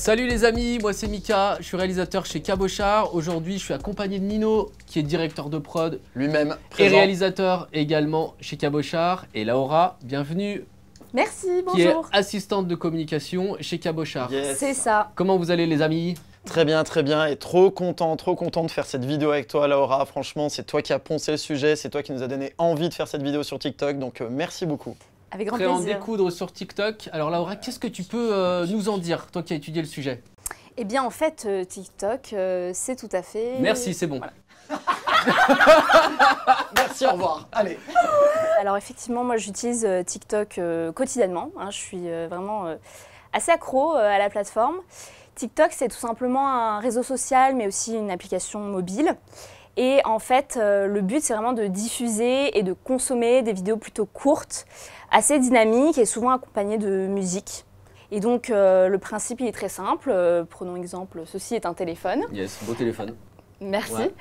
Salut les amis, moi c'est Mika, je suis réalisateur chez Cabochard. Aujourd'hui je suis accompagné de Nino qui est directeur de prod lui-même et réalisateur également chez Cabochard. Et Laura, bienvenue. Merci, bonjour. Qui est assistante de communication chez Cabochard. Yes. C'est ça. Comment vous allez les amis? Très bien et trop content de faire cette vidéo avec toi Laura. Franchement, c'est toi qui as poncé le sujet, c'est toi qui nous a donné envie de faire cette vidéo sur TikTok, donc merci beaucoup. Avec grand Prêt à en plaisir. découdre sur TikTok. Alors Laura, qu'est-ce que tu peux nous en dire, toi qui as étudié le sujet? Eh bien en fait, TikTok, c'est tout à fait... Merci, c'est bon. Voilà. Merci, au revoir. Allez. Alors effectivement, moi j'utilise TikTok quotidiennement. Hein, je suis vraiment assez accro à la plateforme. TikTok, c'est tout simplement un réseau social, mais aussi une application mobile. Et en fait, le but, c'est vraiment de diffuser et de consommer des vidéos plutôt courtes, assez dynamiques et souvent accompagnées de musique. Et donc, le principe, il est très simple. Prenons exemple, ceci est un téléphone. Yes, beau téléphone. Merci. Ouais.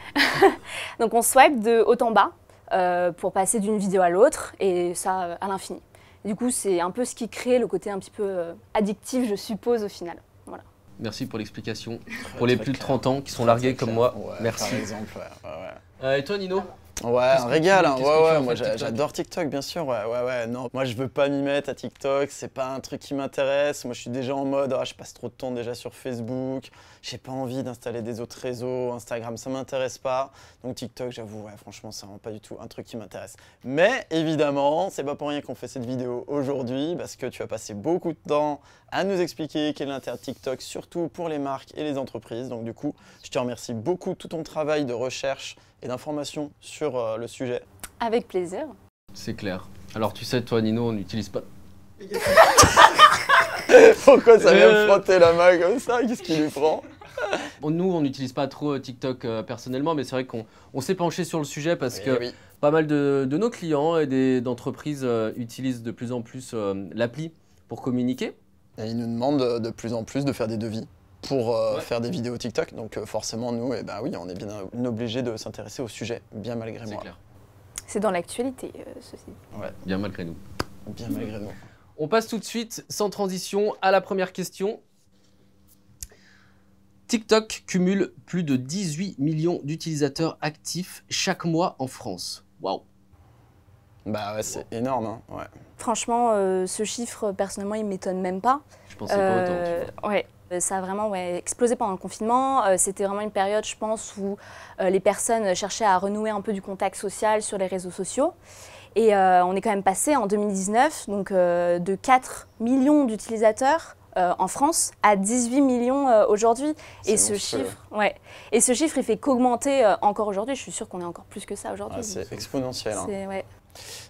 Donc, on swipe de haut en bas pour passer d'une vidéo à l'autre, et ça à l'infini. Du coup, c'est un peu ce qui crée le côté un petit peu addictif, je suppose, au final. Voilà. Merci pour l'explication. Pour les plus de 30 ans qui sont largués comme moi, Ouais, merci. par exemple, ouais. Et toi Nino? Ouais, Qu'est-ce un que régal, tu- hein. qu'est-ce que tu Ouais, en moi fais de TikTok? j'adore TikTok, bien sûr, ouais, non. Moi je veux pas m'y mettre à TikTok, c'est pas un truc qui m'intéresse. Moi je suis déjà en mode, je passe trop de temps déjà sur Facebook, j'ai pas envie d'installer des autres réseaux, Instagram ça m'intéresse pas. Donc TikTok, j'avoue, ouais, franchement, c'est vraiment pas du tout un truc qui m'intéresse. Mais évidemment, c'est pas pour rien qu'on fait cette vidéo aujourd'hui, parce que tu vas passer beaucoup de temps à nous expliquer quel est l'intérêt de TikTok, surtout pour les marques et les entreprises. Donc du coup, je te remercie beaucoup de tout ton travail de recherche et d'information sur le sujet. Avec plaisir. C'est clair. Alors tu sais, toi Nino, on n'utilise pas... Pourquoi ça vient me frotter la main comme ça? Qu'est-ce qui lui prend? Nous, on n'utilise pas trop TikTok personnellement, mais c'est vrai qu'on s'est penché sur le sujet parce que Oui. pas mal de nos clients et d'entreprises utilisent de plus en plus l'appli pour communiquer. Et il nous demande de plus en plus de faire des devis pour Ouais. faire des vidéos TikTok. Donc forcément, nous, oui, on est bien obligé de s'intéresser au sujet, bien malgré C'est moi. clair. C'est dans l'actualité, ceci. Ouais, Bien malgré nous. bien malgré nous. On passe tout de suite, sans transition, à la première question. TikTok cumule plus de 18 millions d'utilisateurs actifs chaque mois en France. Waouh! Bah ouais, c'est énorme, hein. Ouais. Franchement, ce chiffre, personnellement, il ne m'étonne même pas. Je pensais pas autant. Tu vois. Ouais. Ça a vraiment explosé pendant le confinement. C'était vraiment une période, je pense, où les personnes cherchaient à renouer un peu du contact social sur les réseaux sociaux. Et on est quand même passé en 2019 donc, de 4 millions d'utilisateurs en France à 18 millions aujourd'hui. Et ce chiffre, et ce chiffre, il fait qu'augmenter encore aujourd'hui. Je suis sûre qu'on est encore plus que ça aujourd'hui. Ah, c'est exponentiel. Hein. Ouais.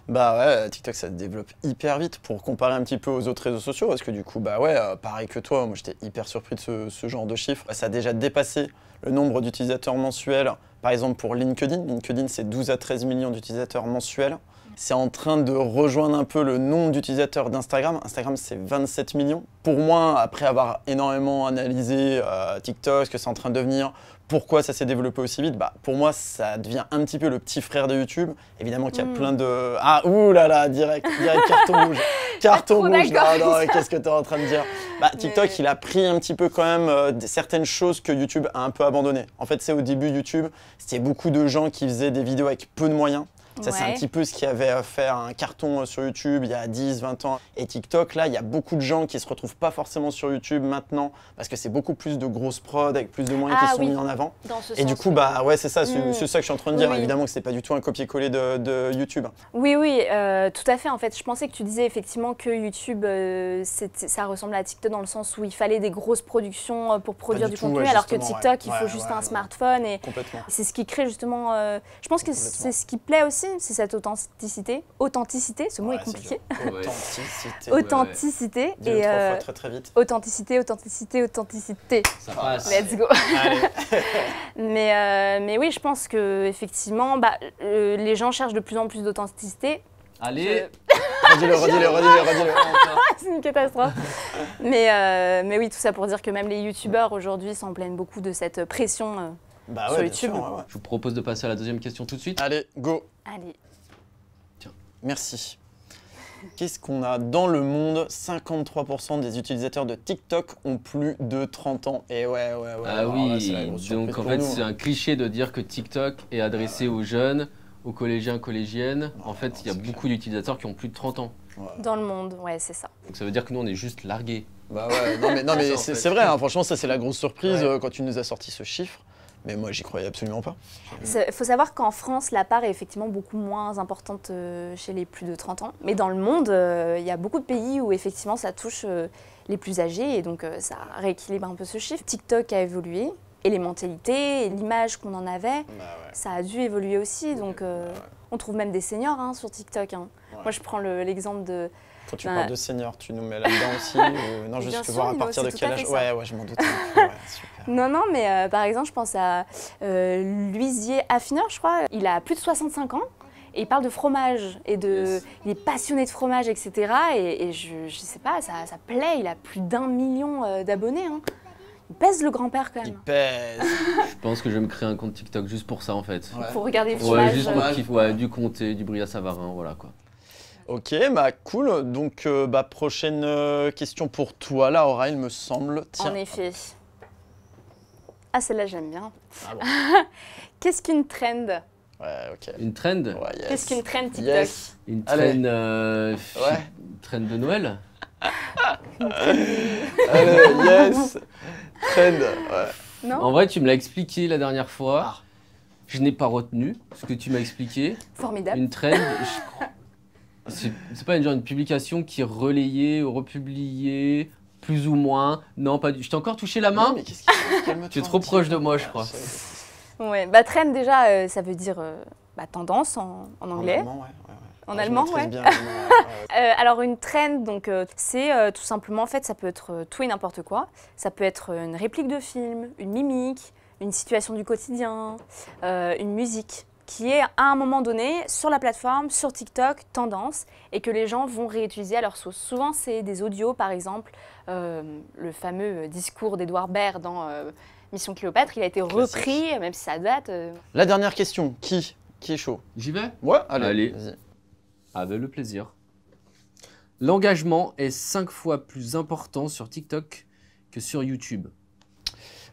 Bah ouais, TikTok ça se développe hyper vite pour comparer un petit peu aux autres réseaux sociaux parce que du coup, bah ouais, pareil que toi, moi j'étais hyper surpris de ce genre de chiffres. Ça a déjà dépassé le nombre d'utilisateurs mensuels, par exemple pour LinkedIn. LinkedIn c'est 12 à 13 millions d'utilisateurs mensuels. C'est en train de rejoindre un peu le nombre d'utilisateurs d'Instagram. Instagram c'est 27 millions. Pour moi, après avoir énormément analysé TikTok, ce que c'est en train de devenir, pourquoi ça s'est développé aussi vite, bah, pour moi, ça devient un petit peu le petit frère de YouTube. Évidemment qu'il y a plein de... Ah, ouh là là, direct carton rouge. Carton rouge, non, qu'est-ce que tu es en train de dire? Bah, TikTok, il a pris un petit peu quand même certaines choses que YouTube a un peu abandonnées. En fait, c'est au début YouTube, c'était beaucoup de gens qui faisaient des vidéos avec peu de moyens. Ça, c'est un petit peu ce qui avait fait un carton sur YouTube il y a 10, 20 ans. Et TikTok, là, il y a beaucoup de gens qui ne se retrouvent pas forcément sur YouTube maintenant parce que c'est beaucoup plus de grosses prods avec plus de moyens qui sont mis en avant. Et du coup, bah ouais, c'est ça, c'est ça que je suis en train de dire. Oui. Évidemment que c'est pas du tout un copier-coller de YouTube. Oui, tout à fait. En fait, je pensais que tu disais effectivement que YouTube, ça ressemble à TikTok dans le sens où il fallait des grosses productions pour produire du contenu, alors que TikTok, il faut juste un smartphone. Et c'est ce qui crée justement... je pense que c'est ce qui plaît aussi, c'est cette authenticité. Authenticité, ce mot est compliqué. Authenticité. Dis-le trois fois très très vite. Authenticité. Ça passe. Let's go. Mais oui, je pense que effectivement, les gens cherchent de plus en plus d'authenticité. Allez. Redis-le. C'est une catastrophe. mais oui, tout ça pour dire que même les youtubeurs aujourd'hui s'en plaignent beaucoup de cette pression sur YouTube. Sûr, Je vous propose de passer à la deuxième question tout de suite. Allez, go. Allez. Merci. Qu'est-ce qu'on a dans le monde? 53% des utilisateurs de TikTok ont plus de 30 ans. Et ouais. Ah alors là, c'est la oui, grosse surprise donc en pour fait nous, c'est hein. un cliché de dire que TikTok est adressé aux jeunes, aux collégiens, collégiennes. En fait, il y a c'est beaucoup d'utilisateurs qui ont plus de 30 ans. Dans le monde, ouais, c'est ça. Donc ça veut dire que nous on est juste largués. Bah ouais, non mais Ça, en c'est fait. vrai, hein, franchement, ça c'est la grosse surprise Ouais. quand tu nous as sorti ce chiffre. Mais moi, j'y croyais absolument pas. Il faut savoir qu'en France, la part est effectivement beaucoup moins importante chez les plus de 30 ans. Mais dans le monde, il y a beaucoup de pays où effectivement ça touche les plus âgés et donc ça rééquilibre un peu ce chiffre. TikTok a évolué et les mentalités et l'image qu'on en avait, Bah ouais. ça a dû évoluer aussi. Donc on trouve même des seniors hein, sur TikTok. Hein. Ouais. Moi, je prends l'exemple de... Quand tu Bah, parles de senior, tu nous mets là-dedans aussi ou... Non, Bien juste sûr, voir à Lilo, partir de c'est tout quel à âge. fait ça. Ouais, je m'en doutais. Ouais, super. Non, mais par exemple, je pense à Louisier Affineur, je crois. Il a plus de 65 ans et il parle de fromage et Yes. il est passionné de fromage, etc. Et je sais pas, ça plaît. Il a plus d'1 million d'abonnés. Hein. Il pèse le grand-père quand Il même. pèse. Je pense que je vais me créer un compte TikTok juste pour ça en fait. Ouais. Pour regarder le Ouais, fromage. juste pour fromage. kiffer, ouais, du comté, du Bria Savarin, voilà quoi. Ok, bah cool. Donc, prochaine question pour toi, Laura, il me semble. Tiens. En effet. Ah, celle-là, j'aime bien. Ah bon. Qu'est-ce qu'une trend? Ouais, ok. Une trend? Ouais, yes. Qu'est-ce qu'une trend TikTok? Yes. Une Allez. trend, Ouais. une trend de Noël? Allez, yes. Trend. Ouais. Non? En vrai, tu me l'as expliqué la dernière fois. Ah. Je n'ai pas retenu ce que tu m'as expliqué. Formidable. Une trend, c'est pas une publication qui est relayée, republiée, plus ou moins. Non, pas du. Je t'ai encore touché la main? Non, mais qu'est-ce qu'il y a? Calme-toi Tu es un trop petit proche peu. de moi, je crois. Ouais, bah trend déjà, ça veut dire tendance en anglais. En allemand, ouais. En Je allemand, maîtrise ouais. bien l'allemand, ouais. Alors une trend, donc c'est tout simplement, en fait, ça peut être tout et n'importe quoi. Ça peut être une réplique de film, une mimique, une situation du quotidien, une musique qui est à un moment donné sur la plateforme, sur TikTok, tendance, et que les gens vont réutiliser à leur sauce. Souvent, c'est des audios, par exemple, le fameux discours d'Edouard Baird dans Mission Cléopâtre, il a été Classique. repris, même si ça date. La dernière question, qui est chaud? J'y vais? Ouais, allez. Allez. Vas-y. Avec le plaisir. L'engagement est 5 fois plus important sur TikTok que sur YouTube.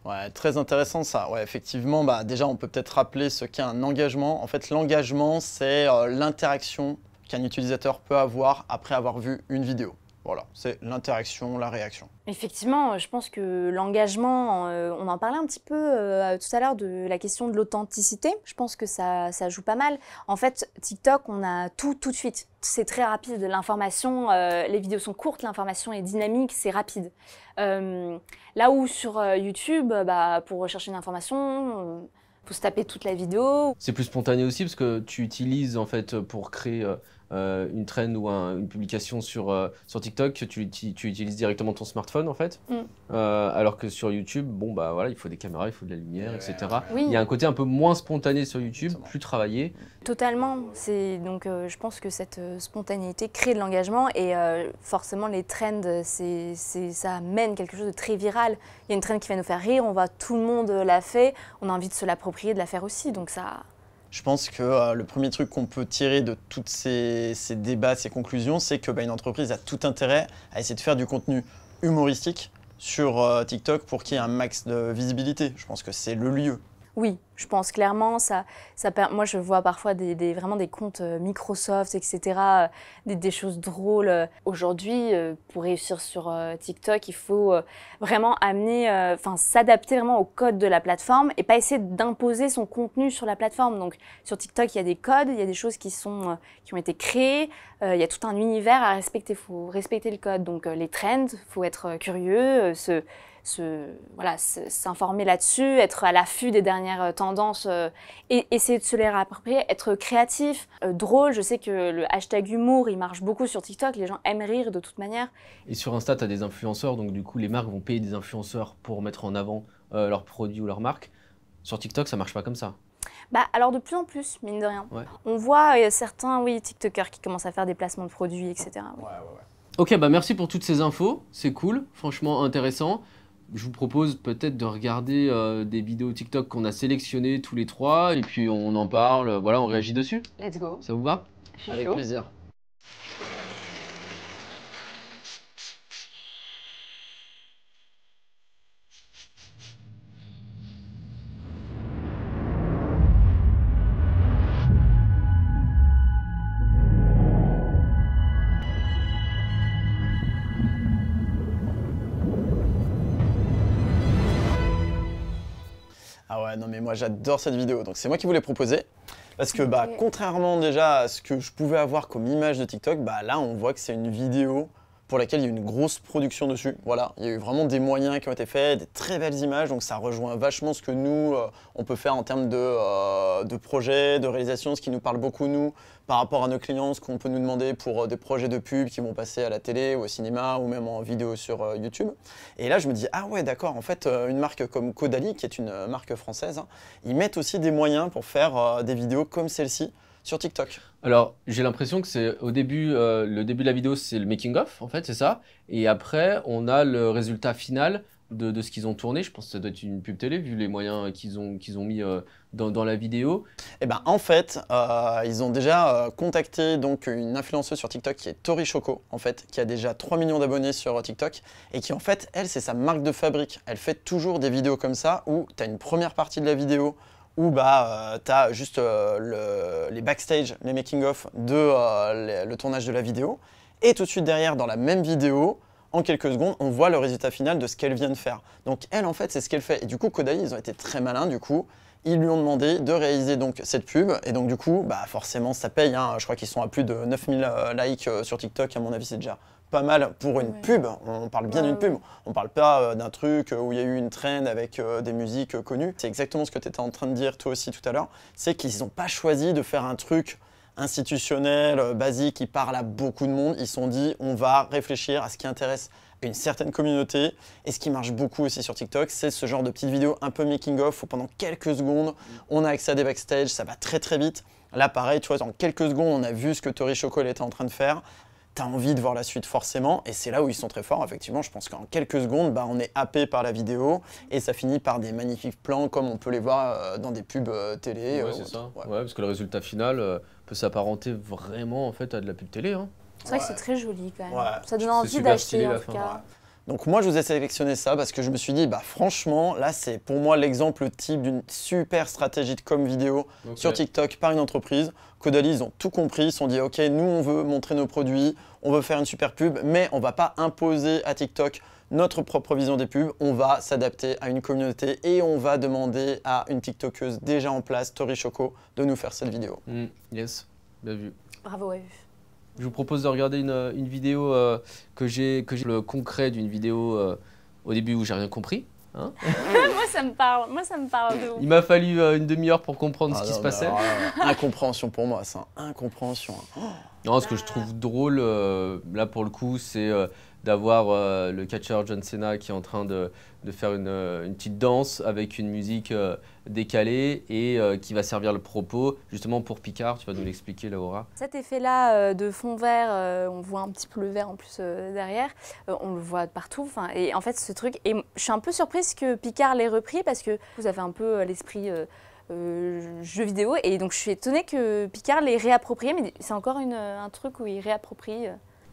Ouais, très intéressant ça. Ouais, effectivement, bah, déjà, on peut peut-être rappeler ce qu'est un engagement. En fait, l'engagement, c'est l'interaction qu'un utilisateur peut avoir après avoir vu une vidéo. Voilà, c'est l'interaction, la réaction. Effectivement, je pense que l'engagement, on en parlait un petit peu tout à l'heure de la question de l'authenticité. Je pense que ça joue pas mal. En fait, TikTok, on a tout de suite. C'est très rapide. L'information, les vidéos sont courtes, l'information est dynamique, c'est rapide. Là où sur YouTube, pour rechercher une information, faut se taper toute la vidéo. C'est plus spontané aussi parce que tu utilises en fait pour créer une trend ou une publication sur TikTok, tu utilises directement ton smartphone en fait. Alors que sur YouTube, bon bah voilà, il faut des caméras, il faut de la lumière, etc. Oui. Il y a un côté un peu moins spontané sur YouTube, Exactement. plus travaillé. Totalement. Donc, je pense que cette spontanéité crée de l'engagement et forcément les trends, ça amène quelque chose de très viral. Il y a une trend qui va nous faire rire, tout le monde l'a fait, on a envie de se l'approprier, de la faire aussi. Donc ça. Je pense que le premier truc qu'on peut tirer de tous ces débats, ces conclusions, c'est que une entreprise a tout intérêt à essayer de faire du contenu humoristique sur TikTok pour qu'il y ait un max de visibilité. Je pense que c'est le lieu. Oui, je pense clairement, moi je vois parfois vraiment des comptes Microsoft, etc., des choses drôles. Aujourd'hui, pour réussir sur TikTok, il faut vraiment s'adapter vraiment au code de la plateforme et pas essayer d'imposer son contenu sur la plateforme. Donc sur TikTok, il y a des codes, il y a des choses qui ont été créées, il y a tout un univers à respecter, il faut respecter le code. Donc les trends, il faut être curieux, s'informer là-dessus, être à l'affût des dernières tendances et essayer de se les réapproprier, être créatif, drôle. Je sais que le hashtag humour, il marche beaucoup sur TikTok, les gens aiment rire de toute manière. Et sur Insta, tu as des influenceurs, donc du coup, les marques vont payer des influenceurs pour mettre en avant leurs produits ou leurs marques. Sur TikTok, ça marche pas comme ça. Alors de plus en plus, mine de rien. Ouais. On voit certains TikTokers qui commencent à faire des placements de produits, etc. Oui. Ok, merci pour toutes ces infos, c'est cool, franchement intéressant. Je vous propose peut-être de regarder des vidéos TikTok qu'on a sélectionnées tous les trois et puis on en parle, voilà, on réagit dessus. Let's go. Ça vous va? Je suis Avec chaud. plaisir. Ouais, non mais moi j'adore cette vidéo, donc c'est moi qui vous l'ai proposée. Parce que bah, contrairement déjà à ce que je pouvais avoir comme image de TikTok, bah, là on voit que c'est une vidéo pour laquelle il y a eu une grosse production dessus. Voilà, il y a eu vraiment des moyens qui ont été faits, des très belles images, donc ça rejoint vachement ce que nous, on peut faire en termes de projets, de réalisation, ce qui nous parle beaucoup nous, par rapport à nos clients, ce qu'on peut nous demander pour des projets de pub qui vont passer à la télé ou au cinéma ou même en vidéo sur YouTube. Et là je me dis, ah ouais d'accord, en fait une marque comme Caudalie, qui est une marque française, hein, ils mettent aussi des moyens pour faire des vidéos comme celle-ci sur TikTok. Alors, j'ai l'impression que c'est au début, le début de la vidéo, c'est le making-of, en fait, c'est ça. Et après, on a le résultat final de ce qu'ils ont tourné. Je pense que ça doit être une pub télé, vu les moyens qu'ils ont mis dans la vidéo. Et ben en fait, ils ont déjà contacté donc une influenceuse sur TikTok qui est Tori Choco, en fait, qui a déjà 3 millions d'abonnés sur TikTok et qui en fait, elle, c'est sa marque de fabrique. Elle fait toujours des vidéos comme ça où tu as une première partie de la vidéo où bah, tu as juste les backstage, les making-of de le tournage de la vidéo. Et tout de suite derrière, dans la même vidéo, en quelques secondes, on voit le résultat final de ce qu'elle vient de faire. Donc elle, en fait, c'est ce qu'elle fait. Et du coup, Caudalie, ils ont été très malins, du coup. Ils lui ont demandé de réaliser donc cette pub. Et donc du coup, bah, forcément, ça paye. Hein. Je crois qu'ils sont à plus de 9000 likes sur TikTok. À mon avis, c'est déjà pas mal pour une pub. On parle bien d'une pub. On parle pas d'un truc où il y a eu une trend avec des musiques connues. C'est exactement ce que tu étais en train de dire toi aussi tout à l'heure. C'est qu'ils n'ont pas choisi de faire un truc institutionnel, basique, qui parle à beaucoup de monde. Ils se sont dit, on va réfléchir à ce qui intéresse une certaine communauté. Et ce qui marche beaucoup aussi sur TikTok, c'est ce genre de petites vidéos un peu making-of où pendant quelques secondes, on a accès à des backstage, ça va très très vite. Là, pareil, tu vois, en quelques secondes, on a vu ce que Tori Choco était en train de faire. Tu as envie de voir la suite forcément, et c'est là où ils sont très forts. Effectivement, je pense qu'en quelques secondes, bah, on est happé par la vidéo, et ça finit par des magnifiques plans comme on peut les voir dans des pubs télé. Ouais, c'est ça. Ouais, parce que le résultat final peut s'apparenter vraiment en fait à de la pub télé. Hein. C'est vrai que c'est très joli quand même. Ouais. Ça donne envie d'acheter en tout cas. Ouais. Donc moi, je vous ai sélectionné ça parce que je me suis dit, bah franchement, là, c'est pour moi l'exemple type d'une super stratégie de com vidéo sur TikTok par une entreprise. Caudalie, ils ont tout compris, ils se sont dit, ok, nous, on veut montrer nos produits, on veut faire une super pub, mais on va pas imposer à TikTok notre propre vision des pubs, on va s'adapter à une communauté et on va demander à une TikTokeuse déjà en place, Tori Choco, de nous faire cette vidéo. Yes, bien vu. Bravo, ouais. Je vous propose de regarder une vidéo que j'ai le concret d'une vidéo au début où j'ai rien compris. Hein. Moi ça me parle de ouf. Il m'a fallu une demi-heure pour comprendre ce qui se passait. Incompréhension pour moi, c'est incompréhension. Non, ce que je trouve drôle, là pour le coup, c'est d'avoir le catcheur John Cena qui est en train de faire une petite danse avec une musique décalée et qui va servir le propos justement pour Picard. Tu vas nous l'expliquer, Laura. Cet effet-là de fond vert, on voit un petit peu le vert en plus derrière, on le voit partout. Et en fait, ce truc, et je suis un peu surprise que Picard l'ait repris parce que vous avez un peu l'esprit jeu vidéo et donc je suis étonnée que Picard l'ait réapproprié, mais c'est encore un truc où il réapproprie.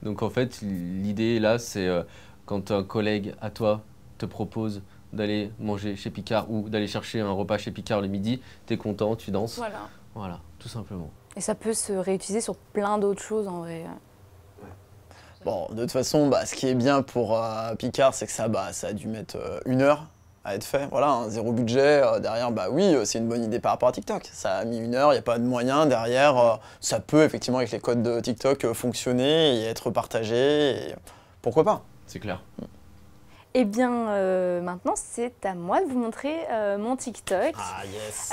Donc en fait, l'idée là, c'est quand un collègue à toi te propose d'aller manger chez Picard ou d'aller chercher un repas chez Picard le midi, t'es content, tu danses. Voilà, tout simplement. Et ça peut se réutiliser sur plein d'autres choses en vrai. Bon, de toute façon, ce qui est bien pour Picard, c'est que ça a dû mettre 1 heure à être fait. Voilà, zéro budget. Derrière, oui, c'est une bonne idée par rapport à TikTok. Ça a mis 1 heure, il n'y a pas de moyens. Derrière, ça peut effectivement, avec les codes de TikTok, fonctionner et être partagé. Et pourquoi pas? C'est clair. Eh bien, maintenant, c'est à moi de vous montrer mon TikTok. Ah, yes.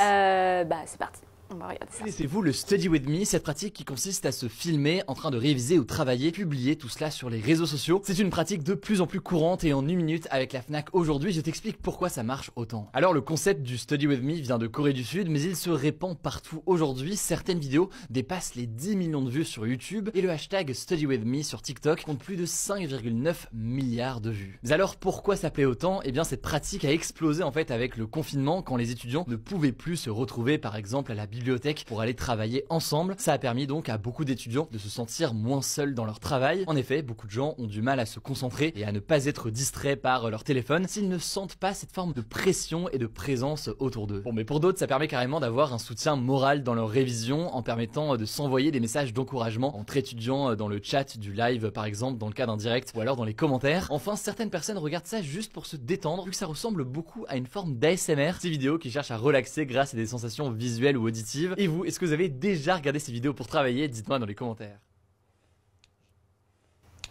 C'est parti. On va regarder ça. Connaissez-vous le Study With Me, cette pratique qui consiste à se filmer en train de réviser ou travailler, publier tout cela sur les réseaux sociaux? C'est une pratique de plus en plus courante et en 1 minute avec la Fnac aujourd'hui, je t'explique pourquoi ça marche autant. Alors le concept du Study With Me vient de Corée du Sud, mais il se répand partout aujourd'hui. Certaines vidéos dépassent les 10 millions de vues sur YouTube et le hashtag Study With Me sur TikTok compte plus de 5,9 milliards de vues. Mais alors pourquoi ça plaît autant? Eh bien cette pratique a explosé en fait avec le confinement quand les étudiants ne pouvaient plus se retrouver par exemple à la bibliothèque pour aller travailler ensemble. Ça a permis donc à beaucoup d'étudiants de se sentir moins seuls dans leur travail. En effet, beaucoup de gens ont du mal à se concentrer et à ne pas être distraits par leur téléphone s'ils ne sentent pas cette forme de pression et de présence autour d'eux. Bon, mais pour d'autres, ça permet carrément d'avoir un soutien moral dans leur révision en permettant de s'envoyer des messages d'encouragement entre étudiants dans le chat du live par exemple, dans le cas d'un direct ou alors dans les commentaires. Enfin, certaines personnes regardent ça juste pour se détendre vu que ça ressemble beaucoup à une forme d'ASMR, ces vidéos qui cherchent à relaxer grâce à des sensations visuelles ou auditives. Et vous, est-ce que vous avez déjà regardé ces vidéos pour travailler? Dites-moi dans les commentaires.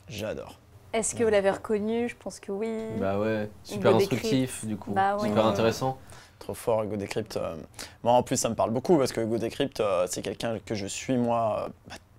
J'adore. Est-ce que vous l'avez reconnu? Je pense que oui. Bah ouais, super instructif du coup, bah oui. super intéressant. Trop fort, Hugo Décrypte. Moi en plus ça me parle beaucoup parce que Hugo Décrypte c'est quelqu'un que je suis moi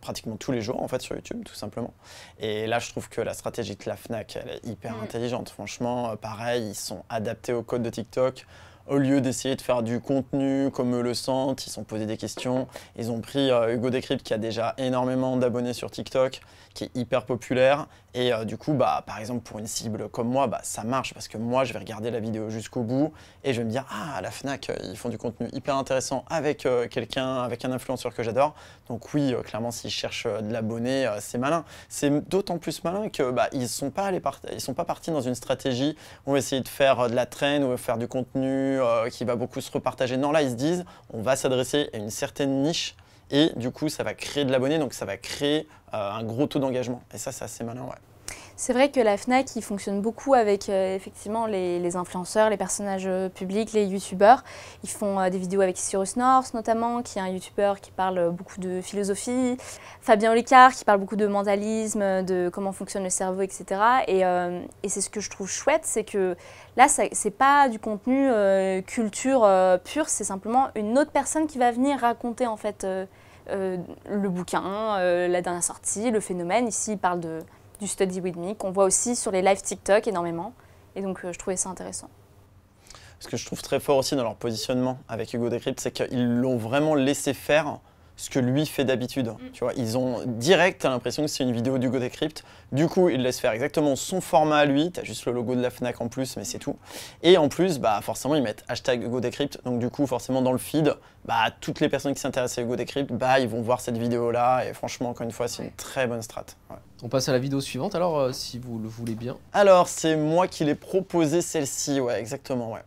pratiquement tous les jours en fait sur YouTube tout simplement. Et là je trouve que la stratégie de la Fnac elle est hyper intelligente. Franchement pareil, ils sont adaptés au code de TikTok. Au lieu d'essayer de faire du contenu comme eux le sentent, ils se sont posés des questions. Ils ont pris Hugo Décrypte qui a déjà énormément d'abonnés sur TikTok, qui est hyper populaire. Et du coup, par exemple, pour une cible comme moi, ça marche parce que moi, je vais regarder la vidéo jusqu'au bout et je vais me dire « Ah, à la Fnac, ils font du contenu hyper intéressant avec quelqu'un, avec un influenceur que j'adore. » Donc oui, clairement, s'ils cherchent de l'abonné, c'est malin. C'est d'autant plus malin que ils sont pas partis dans une stratégie où on va essayer de faire de la traîne ou faire du contenu qui va beaucoup se repartager. Non, là, ils se disent « On va s'adresser à une certaine niche. » Et du coup, ça va créer de l'abonné, donc ça va créer un gros taux d'engagement. Et ça, c'est assez malin, ouais. C'est vrai que la Fnac, il fonctionne beaucoup avec effectivement les influenceurs, les personnages publics, les youtubeurs. Ils font des vidéos avec Cyrus North notamment, qui est un youtubeur qui parle beaucoup de philosophie. Fabien Olicard qui parle beaucoup de mentalisme, de comment fonctionne le cerveau, etc. Et c'est ce que je trouve chouette, c'est que là, c'est pas du contenu culture pure, c'est simplement une autre personne qui va venir raconter en fait le bouquin, la dernière sortie, le phénomène. Ici, il parle du Study With Me, qu'on voit aussi sur les lives TikTok énormément. Et donc, je trouvais ça intéressant. Ce que je trouve très fort aussi dans leur positionnement avec Hugo Décrypte, c'est qu'ils l'ont vraiment laissé faire ce que lui fait d'habitude. Tu vois, ils ont direct, t'as l'impression que c'est une vidéo d'Hugo Décrypte. Du coup, ils laissent faire exactement son format à lui. T'as juste le logo de la Fnac en plus, mais c'est tout. Et en plus, forcément, ils mettent hashtag Hugo Décrypte. Donc du coup, forcément, dans le feed, toutes les personnes qui s'intéressent à Hugo Décrypte, ils vont voir cette vidéo-là. Et franchement, encore une fois, c'est une très bonne strat. Ouais. On passe à la vidéo suivante alors, si vous le voulez bien. Alors, c'est moi qui l'ai proposé celle-ci. Ouais, exactement, ouais.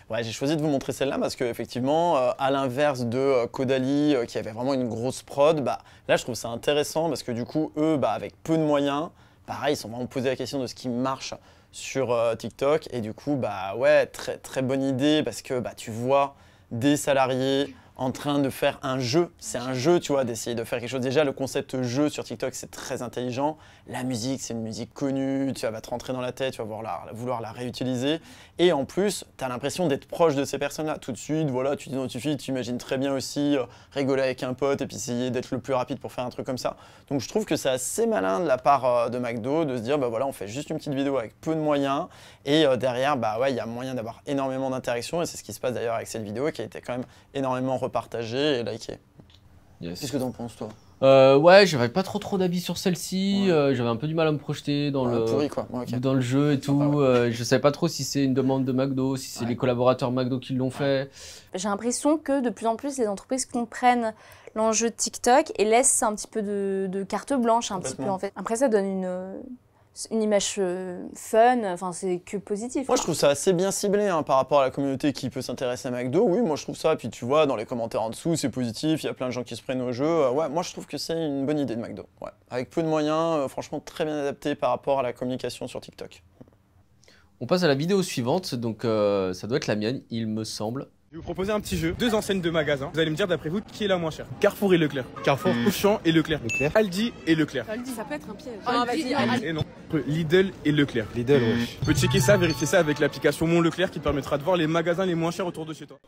Ouais, j'ai choisi de vous montrer celle-là parce qu'effectivement, à l'inverse de Caudalie qui avait vraiment une grosse prod, là je trouve ça intéressant parce que du coup, eux, avec peu de moyens, pareil, ils sont vraiment posé la question de ce qui marche sur TikTok. Et du coup, ouais, très, très bonne idée parce que tu vois des salariés en train de faire un jeu. C'est un jeu, tu vois, d'essayer de faire quelque chose. Déjà, le concept jeu sur TikTok, c'est très intelligent. La musique, c'est une musique connue, tu vas te rentrer dans la tête, tu vas vouloir la réutiliser. Et en plus, tu as l'impression d'être proche de ces personnes-là. Tout de suite, voilà, tu t'identifies, tu imagines très bien aussi rigoler avec un pote et puis essayer d'être le plus rapide pour faire un truc comme ça. Donc, je trouve que c'est assez malin de la part de McDo de se dire, voilà, on fait juste une petite vidéo avec peu de moyens. Et derrière, ouais, il y a moyen d'avoir énormément d'interactions. Et c'est ce qui se passe d'ailleurs avec cette vidéo qui a été quand même énormément repartagée et likée. Yes. Qu'est-ce que t'en penses, toi? Ouais, j'avais pas trop d'avis sur celle-ci. Ouais. J'avais un peu du mal à me projeter dans dans le jeu et tout. Je savais pas trop si c'est une demande de McDo, si c'est les collaborateurs McDo qui l'ont fait. J'ai l'impression que de plus en plus les entreprises comprennent l'enjeu de TikTok et laissent un petit peu de carte blanche un petit peu en fait. Après ça donne une image fun, enfin c'est que positif. Moi je trouve ça assez bien ciblé par rapport à la communauté qui peut s'intéresser à McDo. Oui, moi je trouve ça. Puis tu vois, dans les commentaires en dessous, c'est positif, il y a plein de gens qui se prennent au jeu. Ouais, moi je trouve que c'est une bonne idée de McDo. Ouais. Avec peu de moyens, franchement très bien adapté par rapport à la communication sur TikTok. On passe à la vidéo suivante, donc ça doit être la mienne, il me semble. Je vais vous proposer un petit jeu, 2 enseignes de magasins. Vous allez me dire d'après vous qui est la moins chère. Carrefour et Leclerc. Carrefour, Auchan et Leclerc. Aldi et Leclerc. Aldi, ça peut être un piège. Aldi. Et non. Lidl et Leclerc. Lidl, oui. Tu peux checker ça, vérifier ça avec l'application Mon Leclerc qui te permettra de voir les magasins les moins chers autour de chez toi.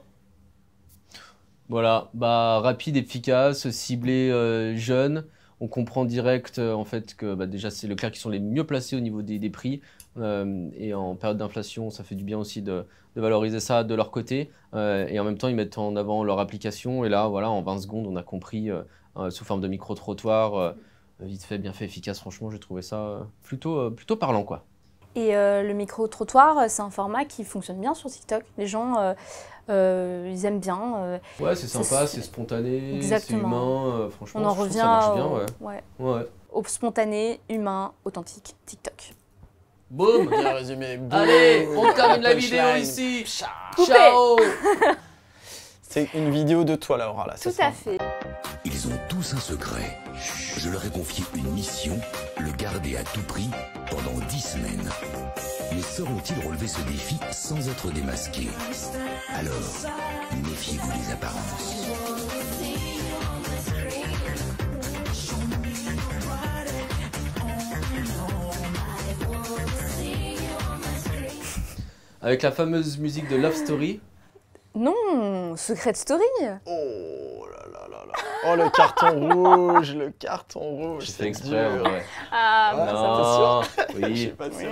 Voilà, rapide, efficace, ciblé jeune. on comprend direct en fait que déjà c'est Leclerc qui sont les mieux placés au niveau des prix. Et en période d'inflation, ça fait du bien aussi de valoriser ça de leur côté. Et en même temps, ils mettent en avant leur application. Et là, voilà, en 20 secondes, on a compris sous forme de micro-trottoir. Vite fait, bien fait, efficace. Franchement, j'ai trouvé ça plutôt parlant, quoi. Et le micro-trottoir, c'est un format qui fonctionne bien sur TikTok. Les gens, ils aiment bien. Ouais, c'est sympa, c'est spontané, c'est humain. Franchement, on en je trouve revient que ça marche bien. Ouais. Au spontané, humain, authentique, TikTok. Boum. Bien résumé. Boum. Allez, on termine la vidéo Punchline. ici. Coupé. Ciao. C'est une vidéo de toi, Laura, là. Tout à fait. Ils ont tous un secret. Je leur ai confié une mission, le garder à tout prix pendant 10 semaines. Mais sauront-ils relever ce défi sans être démasqués? Alors, méfiez-vous des apparences. Avec la fameuse musique de Love Story. Non, Secret Story. Oh là là là là. Oh, le carton rouge, le carton rouge. J'ai c'est fait exprès, en dur. vrai. Ah, Ouais, Non, Je suis oui. pas sûr.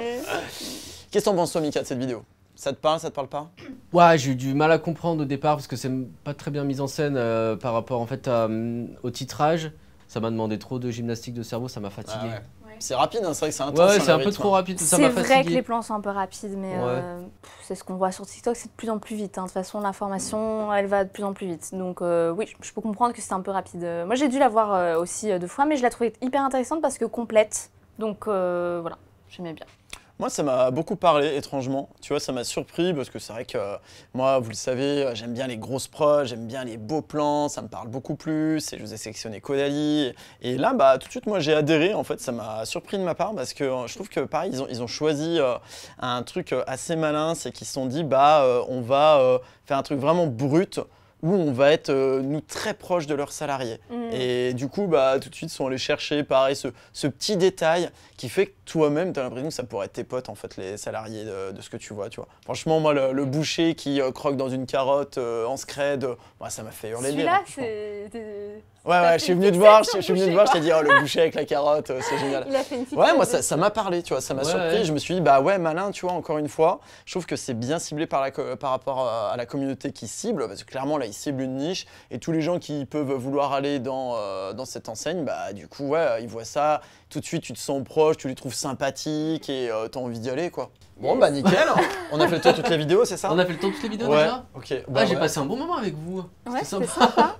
Qu'est-ce que t'en penses, toi, Mika, de cette vidéo? Ça te parle pas? Ouais, j'ai eu du mal à comprendre au départ parce que c'est pas très bien mis en scène par rapport en fait au titrage. Ça m'a demandé trop de gymnastique de cerveau, ça m'a fatigué. Ah ouais. C'est rapide, hein, c'est vrai que c'est intense. Ouais, hein, c'est le un peu rythme. trop rapide, ça C'est m'a vrai fatigué. que les plans sont un peu rapides, mais Ouais. c'est ce qu'on voit sur TikTok, c'est de plus en plus vite. Hein. De toute façon, l'information, elle va de plus en plus vite. Donc oui, je peux comprendre que c'est un peu rapide. Moi, j'ai dû la voir aussi 2 fois, mais je la trouvais hyper intéressante parce que complète. Donc voilà, j'aimais bien. Moi, ça m'a beaucoup parlé, étrangement. Tu vois, ça m'a surpris parce que c'est vrai que moi, vous le savez, j'aime bien les grosses prods, j'aime bien les beaux plans, ça me parle beaucoup plus. Et je vous ai sélectionné Caudalie. Et là, bah, tout de suite, moi, j'ai adhéré. En fait, ça m'a surpris de ma part parce que je trouve que, pareil, ils ont choisi un truc assez malin. C'est qu'ils se sont dit, on va faire un truc vraiment brut, où on va être, nous, très proches de leurs salariés. Et du coup, tout de suite, ils sont allés chercher, pareil, ce petit détail qui fait que toi-même, tu as l'impression que ça pourrait être tes potes, en fait, les salariés de ce que tu vois, tu vois. Franchement, moi, le boucher qui croque dans une carotte en scred, ça m'a fait hurler de rire. Celui-là, Franchement. c'est... Ouais, je suis venu te voir, je t'ai dit, oh, le boucher avec la carotte, c'est génial. Il a fait une petite... Ouais, moi ça m'a parlé, tu vois, ça m'a surpris. Ouais. Je me suis dit, ouais, malin, tu vois, encore une fois. Je trouve que c'est bien ciblé par rapport à la communauté qui cible, parce que clairement, là, ils ciblent une niche. Et tous les gens qui peuvent vouloir aller dans cette enseigne, du coup, ouais, ils voient ça. Tout de suite, tu te sens proche, tu les trouves sympathiques et t'as envie d'y aller, quoi. Bon, nickel. On a fait le tour de toutes les vidéos, c'est ça? On a fait le tour de toutes les vidéos Ouais, déjà. ok. J'ai passé un bon moment avec vous. Ouais, C'était c'est sympa. sympa.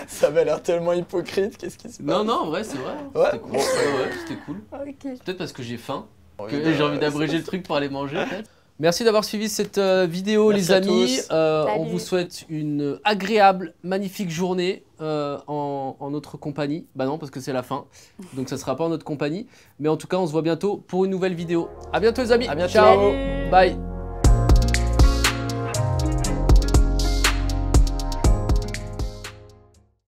Ça avait l'air tellement hypocrite, qu'est-ce qui se passe? Non, en vrai, c'est vrai. Ouais. C'était cool. Ouais, c'était cool. Ok. Peut-être parce que j'ai faim, Oui, que j'ai envie d'abréger le truc pour aller manger. Peut-être. Merci d'avoir suivi cette vidéo, Merci les à amis. tous. On Salut. vous souhaite une agréable, magnifique journée en notre compagnie. Bah non, parce que c'est la fin, donc ça sera pas en notre compagnie. Mais en tout cas, on se voit bientôt pour une nouvelle vidéo. À bientôt, les amis. À bientôt. Ciao. Salut. Bye.